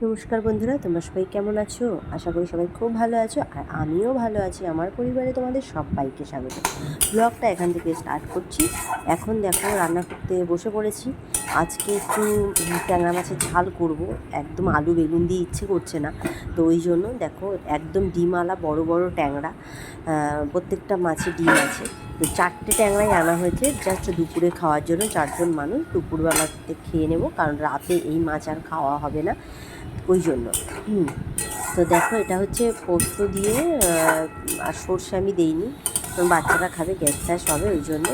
নমস্কার বন্ধুরা, তোমরা সবাই কেমন আছো? আশা করি সবাই খুব ভালো আছো, আর আমিও ভালো আছি। আমার পরিবারে তোমাদের সবাইকে স্বাগত। ব্লগটা এখান থেকে স্টার্ট করছি। এখন দেখো রান্না করতে বসে পড়েছি। আজকে একটু ট্যাংরা মাছের ঝাল করব। একদম আলু বেগুন দিয়ে ইচ্ছে করছে না, তো ওই জন্য দেখো একদম ডিমওয়ালা বড় বড় ট্যাংরা, প্রত্যেকটা মাছে ডিম আছে। তো 4টে ট্যাংরাই আনা হয়েছে জাস্ট দুপুরে খাওয়ার জন্য। 4জন মানুষ দুপুরবেলাতে খেয়ে নেব, কারণ রাতে এই মাছ আর খাওয়া হবে না, ওই জন্য। তো দেখো এটা হচ্ছে পোস্ত দিয়ে, আর সর্ষে আমি দেইনি, কারণ বাচ্চারা খাবে, গ্যাস ট্যাস হবে ওই জন্য।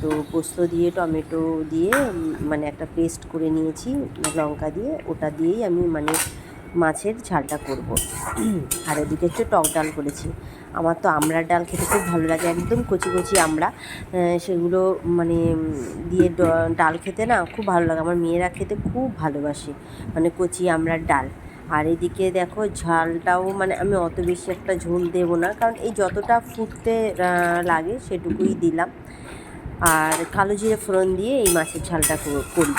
তো পোস্ত দিয়ে টমেটো দিয়ে মানে একটা পেস্ট করে নিয়েছি লঙ্কা দিয়ে, ওটা দিয়েই আমি মানে মাছের ঝালটা করব। আর এদিকে হচ্ছে টক ডাল করেছি। আমার তো আমড়ার ডাল খেতে খুব ভালো লাগে, একদম কচি কচি আমড়া, সেগুলো মানে দিয়ে ডাল খেতে না খুব ভালো লাগে। আমার মেয়েরা খেতে খুব ভালোবাসে, মানে কচি আমড়ার ডাল। আর এদিকে দেখো ঝালটাও মানে আমি অত বেশি একটা ঝোল দেবো না, কারণ এই যতটা ফুটতে লাগে সেটুকুই দিলাম। আর কালো জিরে ফোড়ন দিয়ে এই মাছের ঝালটা করি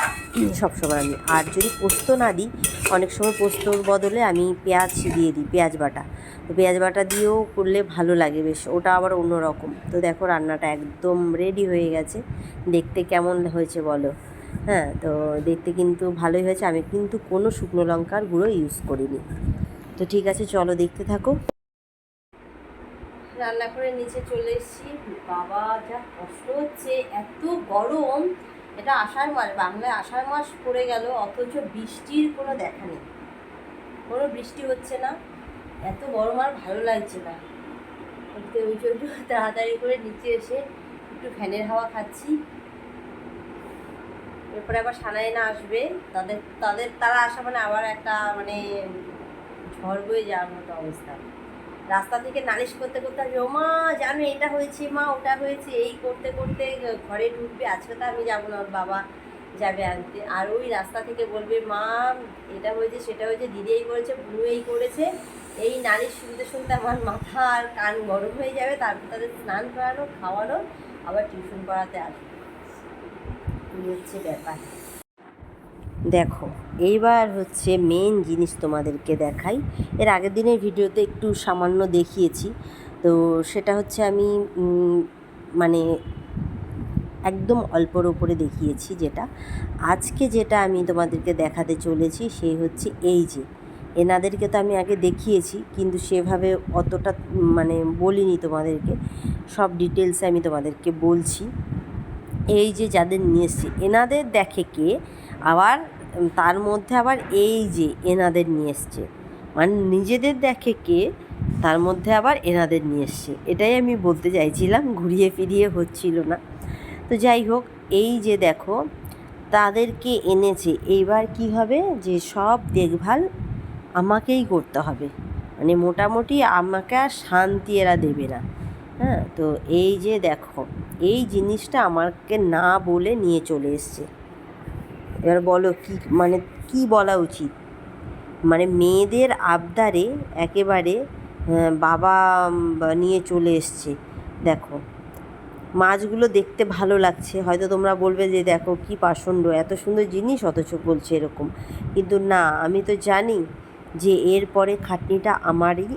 সবসময় আমি। আর যদি পোস্ত না দিই, অনেক সময় পোস্তর বদলে আমি পেঁয়াজ দিয়ে দিই, পেঁয়াজ বাটা। তো পেঁয়াজ বাটা দিয়েও করলে ভালো লাগে বেশ, ওটা আবার অন্য রকম। তো দেখো রান্নাটা একদম রেডি হয়ে গেছে। দেখতে কেমন হয়েছে বলো? হ্যাঁ, তো দেখতে কিন্তু ভালোই হয়েছে। আমি কিন্তু কোনো শুকনো লঙ্কার গুঁড়ো ইউজ করিনি। তো ঠিক আছে, চলো দেখতে থাকো। রান্না করে নিচে চলে এসেছি। বাবা যা কষ্ট হচ্ছে, এত গরম! এটা আষাঢ় মাস, বাংলায় আষাঢ় মাস পড়ে গেল, অথচ বৃষ্টির কোনো দেখা নেই, কোনো বৃষ্টি হচ্ছে না। এত গরম আর ভালো লাগছে না। ওই জন্য তাড়াতাড়ি করে নিচে এসে একটু ফ্যানের হাওয়া খাচ্ছি। এরপরে আবার সানাইনা আসবে, তারা আসা মানে আবার একটা মানে ঝড় বয়ে যাওয়ার মতো অবস্থা। রাস্তা থেকে নালিশ করতে করতে আসবে, ও মা জানো এটা হয়েছে, মা ওটা হয়েছে, এই করতে করতে ঘরে ঢুকবে। আজকে তো আমি যাবো না, ওর বাবা যাবে আনতে। আর ওই রাস্তা থেকে বলবে, মা এটা হয়েছে সেটা হয়েছে, দিদি এই করেছে, বুনু এই করেছে। এই নালিশ শুনতে শুনতে আমার মাথা আর কান গরম হয়ে যাবে। তারপর তাদের স্নান করানো, খাওয়ানো, আবার টিউশন পড়াতে আসবে। এই হচ্ছে ব্যাপার। দেখো এইবার হচ্ছে মেন জিনিস তোমাদেরকে দেখাই। এর আগের দিনের ভিডিওতে একটু সামান্য দেখিয়েছি, তো সেটা হচ্ছে আমি মানে একদম অল্পর ওপরে দেখিয়েছি। যেটা আমি তোমাদেরকে দেখাতে চলেছি সেই হচ্ছে এই যে, এনাদেরকে তো আমি আগে দেখিয়েছি, কিন্তু সেভাবে অতটা মানে বলিনি তোমাদেরকে। সব ডিটেলসে আমি তোমাদেরকে বলছি। এই যে যাদের নিয়ে এসছি, এনাদের দেখে কে, আবার তার মধ্যে আবার এই যে এনাদের নিয়ে এসছে, মানে নিজেদের দেখে কে, তার মধ্যে আবার এনাদের নিয়ে এসছে। এটাই আমি বলতে চাইছিলাম, ঘুরিয়ে ফিরিয়ে হচ্ছিল না। তো যাই হোক, এই যে দেখো তাদেরকে এনেছে। এইবার কি হবে যে সব দেখভাল আমাকেই করতে হবে, মানে মোটামুটি আমাকে আর শান্তি এরা দেবে না। হ্যাঁ, তো এই যে দেখো এই জিনিসটা আমাকে না বলে নিয়ে চলে এসছে। এবার বলো কি, মানে কি বলা উচিত? মানে মেয়েদের আবদারে একেবারে বাবা নিয়ে চলে এসছে। দেখো মাছগুলো দেখতে ভালো লাগছে, হয়তো তোমরা বলবে যে দেখো কি পাষণ্ড, এত সুন্দর জিনিস অথচ বলছে এরকম। কিন্তু না, আমি তো জানি যে এরপরে খাটনিটা আমারই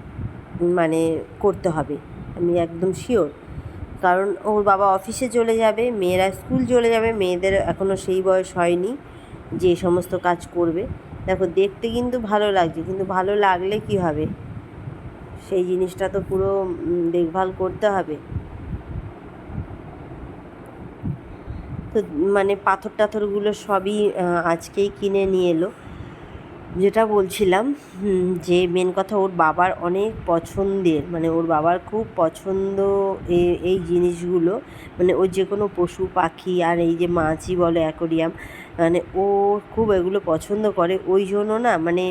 মানে করতে হবে, আমি একদম শিওর। কারণ ওর বাবা অফিসে চলে যাবে, মেয়েরা স্কুল চলে যাবে, মেয়েদের এখনও সেই বয়স হয়নি যে সমস্ত কাজ করবে। দেখো দেখতে কিন্তু ভালো লাগছে, কিন্তু ভালো লাগলে কি হবে, সেই জিনিসটা তো পুরো দেখভাল করতে হবে। তো মানে পাথর টাথরগুলো সবই আজকেই কিনে নিয়ে এলো। যেটা বলছিলাম, যে মেন কথা ওর বাবার অনেক পছন্দের, মানে ওর বাবার খুব পছন্দ এই জিনিসগুলো। মানে ও যে কোনো পশু পাখি আর এই যে মাছই বলো, অ্যাকোরিয়াম, মানে ও খুব এগুলো পছন্দ করে। ওই জন্য না মানে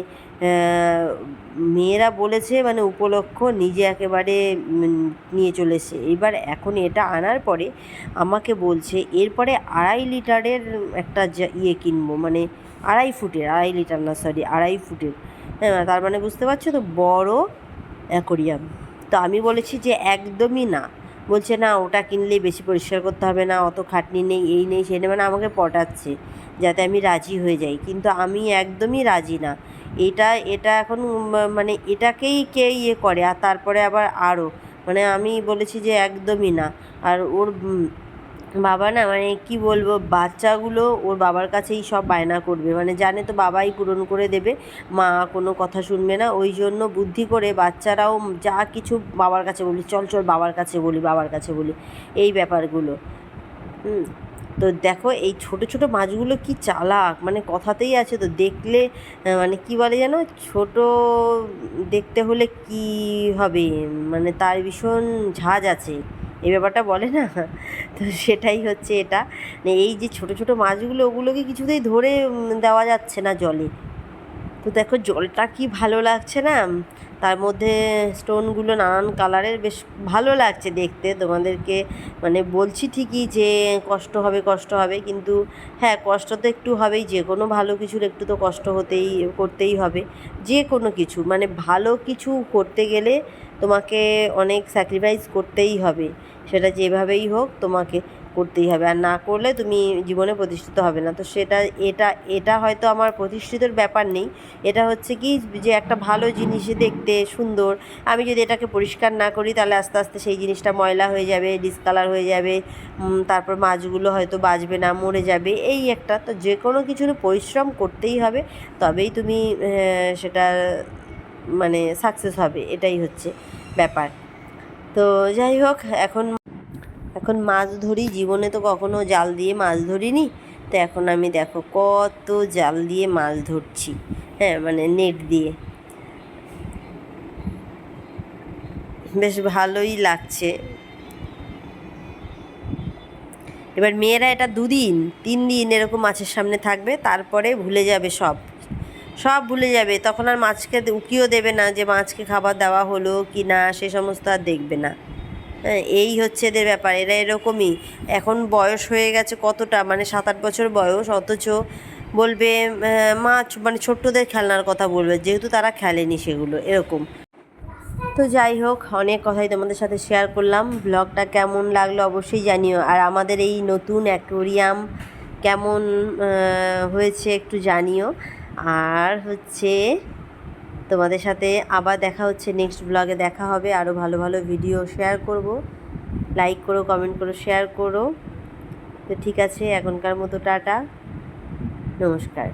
মেয়েরা বলেছে মানে উপলক্ষ নিজে একেবারে নিয়ে চলেছে। এবার এখন এটা আনার পরে আমাকে বলছে এরপরে 2.5 লিটারের একটা ইয়ে কিনবো, মানে 2.5 ফুটের, 2.5 লিটার না সরি 2.5 ফুটের। হ্যাঁ, তার মানে বুঝতে পারছো তো, বড় অ্যাকোরিয়াম। তো আমি বলেছি যে একদমই না। বলছে না ওটা কিনলেই বেশি পরিষ্কার করতে হবে না, অত খাটনি নেই, এই নেই সেই নেই, মানে আমাকে পটাচ্ছে যাতে আমি রাজি হয়ে যাই। কিন্তু আমি একদমই রাজি না। এটা এটা এখন মানে এটাকেই কে ইয়ে করে, আর তারপরে আবার আরও মানে আমি বলেছি যে একদমই না। আর ওর বাবা না মানে কি বলবো, বাচ্চাগুলো ওর বাবার কাছেই সব বায়না করবে, মানে জানে তো বাবাই পূরণ করে দেবে, মা কোনো কথা শুনবে না, ওই জন্য বুদ্ধি করে বাচ্চারাও যা কিছু বাবার কাছে বলি, চল চল বাবার কাছে বলি, বাবার কাছে বলি, এই ব্যাপারগুলো। তো দেখো এই ছোট ছোট মাছগুলো কি চালাক, মানে কথাতেই আছে তো, দেখলে মানে কি বলে যেন, ছোট দেখতে হলে কি হবে, মানে তার ভীষণ ঝাঁজ আছে, এই ব্যাপারটা বলে না। তো সেটাই হচ্ছে এটা, মানে এই যে ছোট ছোট মাছগুলো ওগুলোকে কিছুতেই ধরে দেওয়া যাচ্ছে না জলে। তো দেখো জলটা কি ভালো লাগছে না, তার মধ্যে স্টোনগুলো নানান কালারের, বেশ ভালো লাগছে দেখতে। তোমাদেরকে মানে বলছি ঠিকই যে কষ্ট হবে কষ্ট হবে, কিন্তু হ্যাঁ কষ্ট তো একটু হবেই, যে কোনো ভালো কিছুর একটু তো কষ্ট করতেই হবে। যে কোনো কিছু মানে ভালো কিছু করতে গেলে তোমাকে অনেক স্যাক্রিফাইস করতেই হবে, সেটা যেভাবেই হোক তোমাকে করতেই হবে, আর না করলে তুমি জীবনে প্রতিষ্ঠিত হবে না। তো সেটা এটা এটা হয়তো আমার প্রতিষ্ঠিতর ব্যাপার নেই, এটা হচ্ছে কি যে একটা ভালো জিনিস দেখতে সুন্দর, আমি যদি এটাকে পরিষ্কার না করি তাহলে আস্তে আস্তে সেই জিনিসটা ময়লা হয়ে যাবে, ডিসকালার হয়ে যাবে, তারপর মাছগুলো হয়তো বাঁচবে না, মরে যাবে, এই একটা। তো যে কোনো কিছুর পরিশ্রম করতেই হবে, তবেই তুমি সেটা মানে সাকসেস হবে, এটাই হচ্ছে ব্যাপার। তো যাই হোক, এখন এখন মাছ ধরি, জীবনে তো কখনো জাল দিয়ে মাছ ধরিনি, তো এখন আমি দেখো কত জাল দিয়ে মাছ ধরছি, হ্যাঁ মানে নেট দিয়ে, বেশ ভালোই লাগছে। এবার মেয়েরা এটা 2 দিন 3 দিন এরকম মাছের সামনে থাকবে, তারপরে ভুলে যাবে সব, সব ভুলে যাবে, তখন আর মাছকে উকিও দেবে না যে মাছকে খাবার দেওয়া হলো কি না, সে সমস্ত আর দেখবে না। হ্যাঁ এই হচ্ছে এদের ব্যাপার, এরা এরকমই। এখন বয়স হয়ে গেছে কতটা, মানে 7-8 বছর বয়স, অথচ বলবে মাছ, মানে ছোট্টদের খেলনার কথা বলবে, যেহেতু তারা খেলেনি সেগুলো, এরকম। তো যাই হোক, অনেক কথাই তোমাদের সাথে শেয়ার করলাম, ব্লগটা কেমন লাগলো অবশ্যই জানিও, আর আমাদের এই নতুন অ্যাকোয়ারিয়াম কেমন হয়েছে একটু জানিও। আর হচ্ছে তোমাদের সাথে আবার দেখা হচ্ছে, নেক্সট ব্লগে দেখা হবে, আরও ভালো ভালো ভিডিও শেয়ার করব। লাইক করো, কমেন্ট করো, শেয়ার করো। তো ঠিক আছে, এখনকার মতো টাটা, নমস্কার।